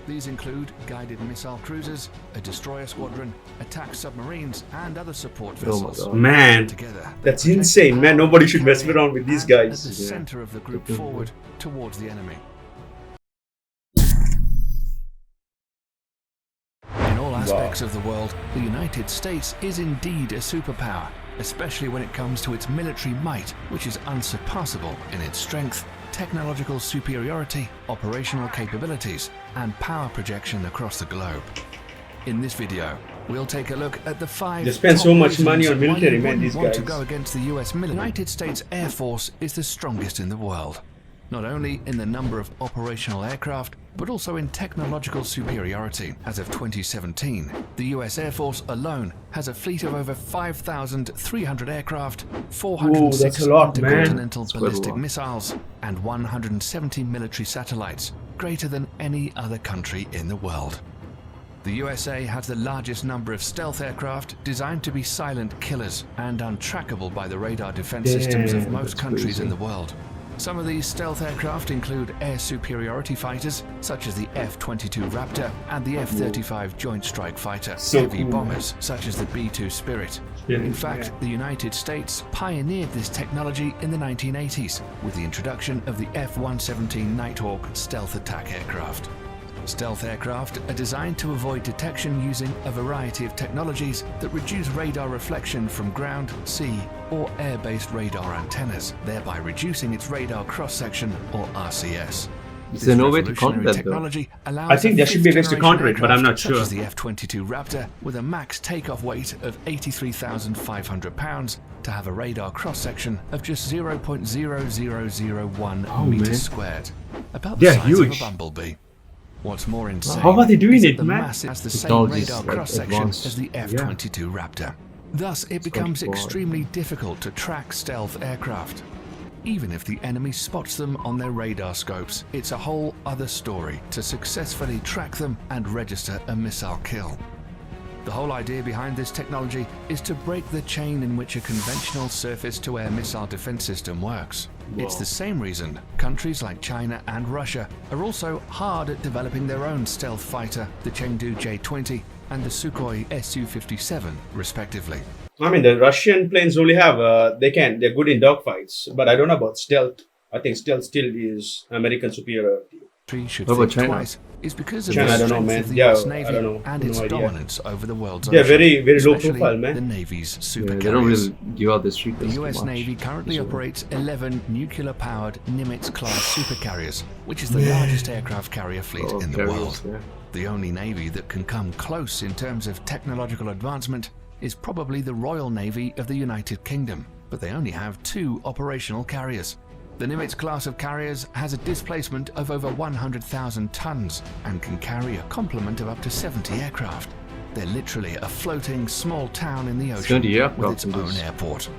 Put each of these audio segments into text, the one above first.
These include guided missile cruisers, a destroyer squadron, attack submarines, and other support vessels. Man, Together, that's insane, man. Nobody should mess around with these at guys. the center of the group forward towards the enemy. In all aspects of the world, the United States is indeed a superpower, especially when it comes to its military might, which is unsurpassable in its strength, technological superiority, operational capabilities, and power projection across the globe. In this video, we'll take a look at the 5 They spend so top much money reasons on why military, you man, wouldn't these want to guys. go against the US military. The United States Air Force is the strongest in the world, not only in the number of operational aircraft, but also in technological superiority. As of 2017, the US Air Force alone has a fleet of over 5,300 aircraft, 406 that's a lot, man. intercontinental That's quite a ballistic lot. missiles, and 170 military satellites, greater than any other country in the world. The USA has the largest number of stealth aircraft designed to be silent killers and untrackable by the radar defense systems of Damn, most that's countries crazy. in the world. Some of these stealth aircraft include air superiority fighters, such as the F-22 Raptor and the F-35 Joint Strike Fighter, So heavy cool. bombers, such as the B-2 Spirit. In fact, the United States pioneered this technology in the 1980s with the introduction of the F-117 Nighthawk stealth attack aircraft. Stealth aircraft are designed to avoid detection using a variety of technologies that reduce radar reflection from ground, sea, or air-based radar antennas, thereby reducing its radar cross-section, or RCS. Is there no way to counter revolutionary that though? technology allows I think a there should be ways to fifth-generation counter it, but I'm not aircraft, such sure. as the F-22 Raptor, with a max takeoff weight of 83,500 pounds, to have a radar cross-section of just 0.0001 meters man. squared, about the They're size huge. of a bumblebee. What's more insane How are they doing is that it, the man? massive has the same Technology is, radar like, cross-section advanced. as the F-22 Raptor. Thus, it becomes quite far. extremely difficult to track stealth aircraft. Even if the enemy spots them on their radar scopes, it's a whole other story to successfully track them and register a missile kill. The whole idea behind this technology is to break the chain in which a conventional surface-to-air missile defense system works. It's the same reason countries like China and Russia are also hard at developing their own stealth fighter, the Chengdu J-20 and the Sukhoi Su-57, respectively. I mean, the Russian planes only have, they're good in dogfights, but I don't know about stealth. I think stealth still is American superiority. Should How about think China? twice is because of China, the I don't know, strength man. of the Yeah, US I Navy don't know. and No its idea. dominance over the world's They're ocean, very, very low especially profile, man. the Navy's super Yeah, they don't carriers. really give out the secrets. The too US much. Navy currently So- operates 11 nuclear-powered Nimitz-class supercarriers, which is the largest aircraft carrier fleet Oh, in the carriers, world. yeah. The only navy that can come close in terms of technological advancement is probably the Royal Navy of the United Kingdom, but they only have 2 operational carriers. The Nimitz class of carriers has a displacement of over 100,000 tons and can carry a complement of up to 70 aircraft. They're literally a floating small town in the ocean 70 with aircraft its in own this. airport.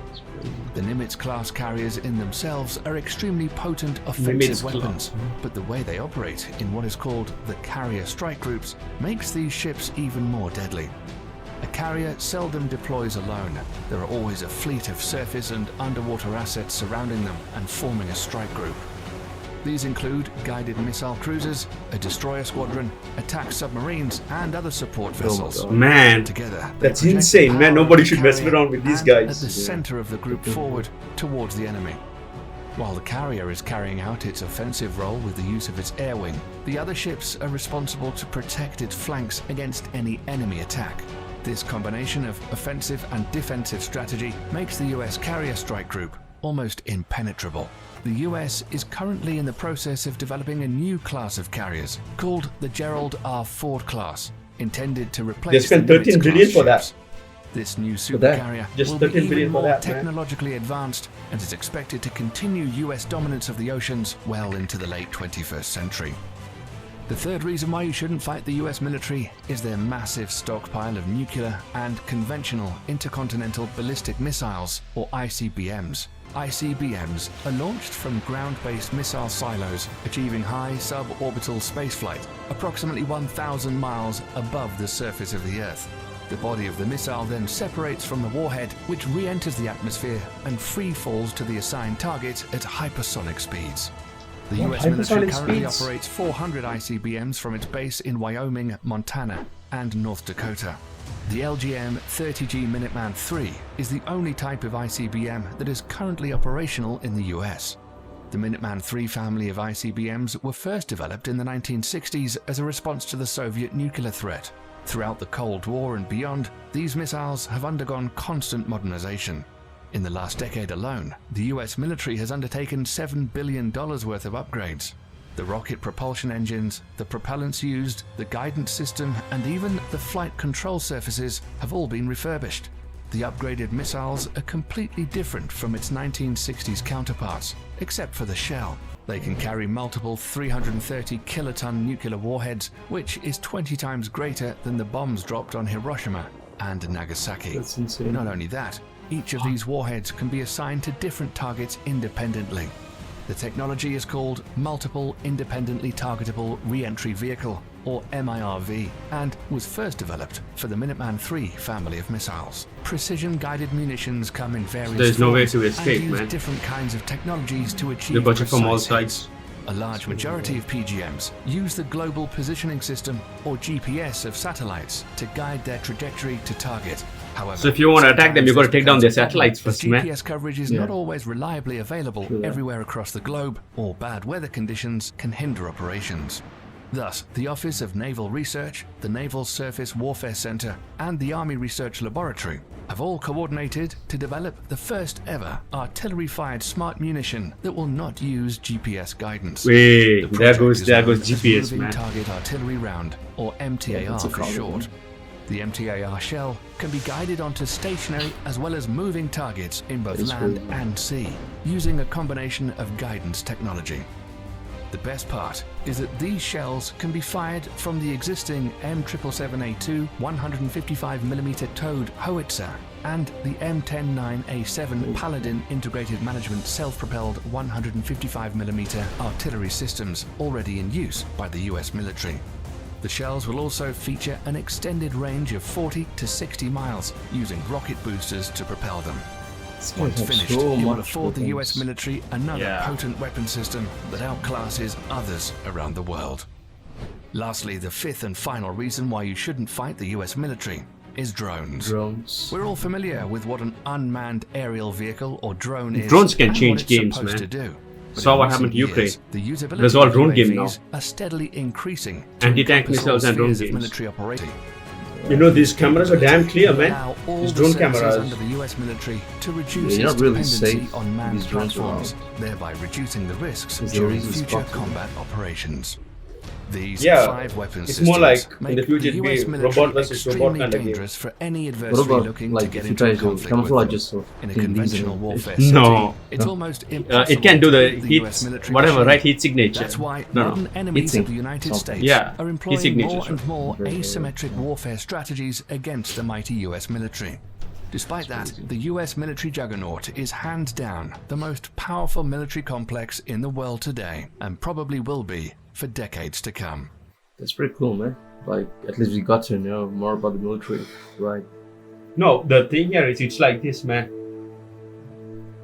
The Nimitz class carriers in themselves are extremely potent Nimitz offensive class. weapons, but the way they operate in what is called the carrier strike groups makes these ships even more deadly. A carrier seldom deploys alone. There are always a fleet of surface and underwater assets surrounding them and forming a strike group. These include guided missile cruisers, a destroyer squadron, attack submarines, and other support vessels. God. Man, Together, they that's project insane, the man. power of Nobody the should mess carrier around with these and guys. at the center of the group forward towards the enemy. While the carrier is carrying out its offensive role with the use of its air wing, the other ships are responsible to protect its flanks against any enemy attack. This combination of offensive and defensive strategy makes the US carrier strike group almost impenetrable. The US is currently in the process of developing a new class of carriers called the Gerald R. Ford class, intended to replace They spent the 13 Nimitz billion class for that. ships. This new that? supercarrier Just will be 13 billion even for more that, man. technologically advanced and is expected to continue US dominance of the oceans well into the late 21st century. The third reason why you shouldn't fight the US military is their massive stockpile of nuclear and conventional intercontinental ballistic missiles, or ICBMs. ICBMs are launched from ground-based missile silos, achieving high suborbital spaceflight, approximately 1,000 miles above the surface of the Earth. The body of the missile then separates from the warhead, which re-enters the atmosphere and free falls to the assigned target at hypersonic speeds. The What US military hypersonic currently speeds? operates 400 ICBMs from its base in Wyoming, Montana, and North Dakota. The LGM-30G Minuteman III is the only type of ICBM that is currently operational in the US. The Minuteman III family of ICBMs were first developed in the 1960s as a response to the Soviet nuclear threat. Throughout the Cold War and beyond, these missiles have undergone constant modernization. In the last decade alone, the US military has undertaken $7 billion worth of upgrades. The rocket propulsion engines, the propellants used, the guidance system, and even the flight control surfaces have all been refurbished. The upgraded missiles are completely different from its 1960s counterparts, except for the shell. They can carry multiple 330 kiloton nuclear warheads, which is 20 times greater than the bombs dropped on Hiroshima and Nagasaki. That's insane. Not only that, each of these warheads can be assigned to different targets independently. The technology is called Multiple Independently Targetable Re-Entry Vehicle, or MIRV, and was first developed for the Minuteman III family of missiles. Precision-guided munitions come in various There's no way forms to escape, and use man. different kinds of technologies to achieve They got you from all precise hits. sides. A large majority of PGMs use the Global Positioning System, or GPS, of satellites to guide their trajectory to target. However, So if you want to attack them, you got to take down their sometimes satellites the first, man. GPS coverage is Yeah. not always reliably available True that. everywhere across the globe, or bad weather conditions can hinder operations. Thus, the Office of Naval Research, the Naval Surface Warfare Center, and the Army Research Laboratory have all coordinated to develop the first ever artillery-fired smart munition that will not use GPS guidance. Wait, The there project goes is known as GPS, Moving man. Target Artillery Round, or MTAR that's a for common short. one. The MTAR shell can be guided onto stationary as well as moving targets in both That is land cool. and sea, using a combination of guidance technology. The best part is that these shells can be fired from the existing M777A2 155mm towed howitzer and the M109A7 Paladin Integrated Management self-propelled 155mm artillery systems already in use by the US military. The shells will also feature an extended range of 40 to 60 miles using rocket boosters to propel them. Once finished, it will afford the US military another Yeah. potent weapon system that outclasses others around the world. Lastly, the fifth and final reason why you shouldn't fight the US military is drones. Drones. We're all familiar with what an unmanned aerial vehicle or drone is. Drones can and change what it's games, supposed man. to do. But Saw in what happened recent to years, Ukraine. The usability There's all of drone game UAVs now. are steadily increasing to Anti-tank encompass all missiles and drone spheres of games. military operating. You know, these cameras are damn clear, man. Allow all These the drone services cameras. under the US military to reduce you're its not really dependency safe on with manned these drones platforms, around. thereby reducing the risks Is there during reasons future possible? combat operations. These Yeah, 5 weapon it's systems more like in make the future the it'd US be military robot versus robot extremely kind of game. dangerous for any What adversary about looking to like get if you into try a to conflict with camouflage them. yourself In a in these conventional and- warfare No. setting, it's No. almost impossible It can do to the beat heat, US military whatever, machine. right? Heat signature. That's why No, modern no. enemies Heat of the United sink. States Yeah, are heat employing signatures, more and right. more Very, very asymmetric well. warfare strategies against the mighty US military. Despite that, the US military juggernaut is hands down the most powerful military complex in the world today, and probably will be for decades to come. That's pretty cool, man. Like, at least we got to know more about the military, right? No, the thing here is it's like this, man.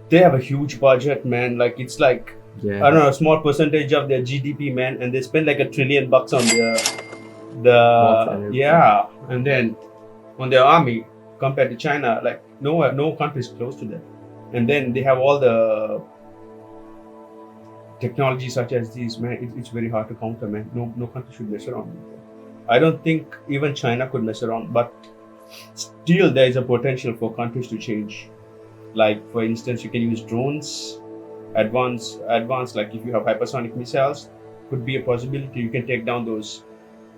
They have a huge budget, man. Like, it's like, Yeah. I don't know, a small percentage of their GDP, man. And they spend like $1 trillion on Warfare. yeah. And then on their army compared to China, like, no country is close to them. And then they have all the technology such as these, man. It's very hard to counter, man. No country should mess around with them. I don't think even China could mess around, but still there is a potential for countries to change. Like, for instance, you can use drones, advanced, like if you have hypersonic missiles, could be a possibility. You can take down those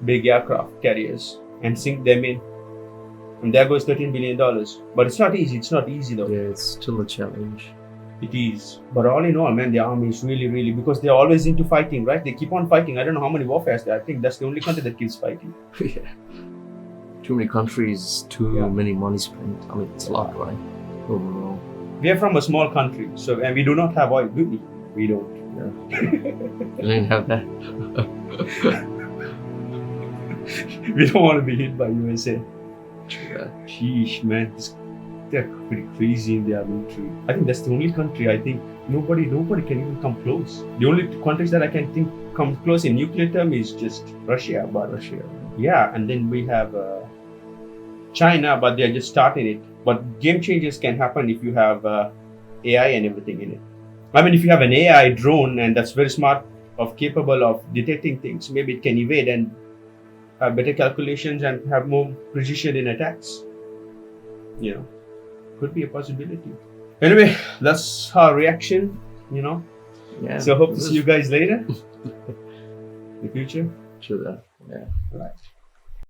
big aircraft carriers and sink them in. And there goes $13 billion. But it's not easy. It's not easy though. Yeah, it's still a challenge. It is. But all in all, man, the army is really, because they're always into fighting, right? They keep on fighting. I don't know how many warfares there are. I think that's the only country that keeps fighting. Yeah. Too many countries, too Yeah. many money spent. I mean, it's a lot, right? Overall. We are from a small country, and we do not have oil, do we? We don't. Yeah. I didn't have that. We don't want to be hit by USA. Yeah. Sheesh, man. They're pretty crazy in their military. I think that's the only country, I think, Nobody can even come close. The only countries that I can think come close in nuclear term is just Russia. But Russia. yeah, and then we have China, but they're just starting it. But game changes can happen if you have AI and everything in it. I mean, if you have an AI drone and that's very smart, capable of detecting things, maybe it can evade and have better calculations and have more precision in attacks. You know, could be a possibility. Anyway, that's our reaction. You know, Yeah. so hope to see you guys later in the future. True that. Yeah. Right.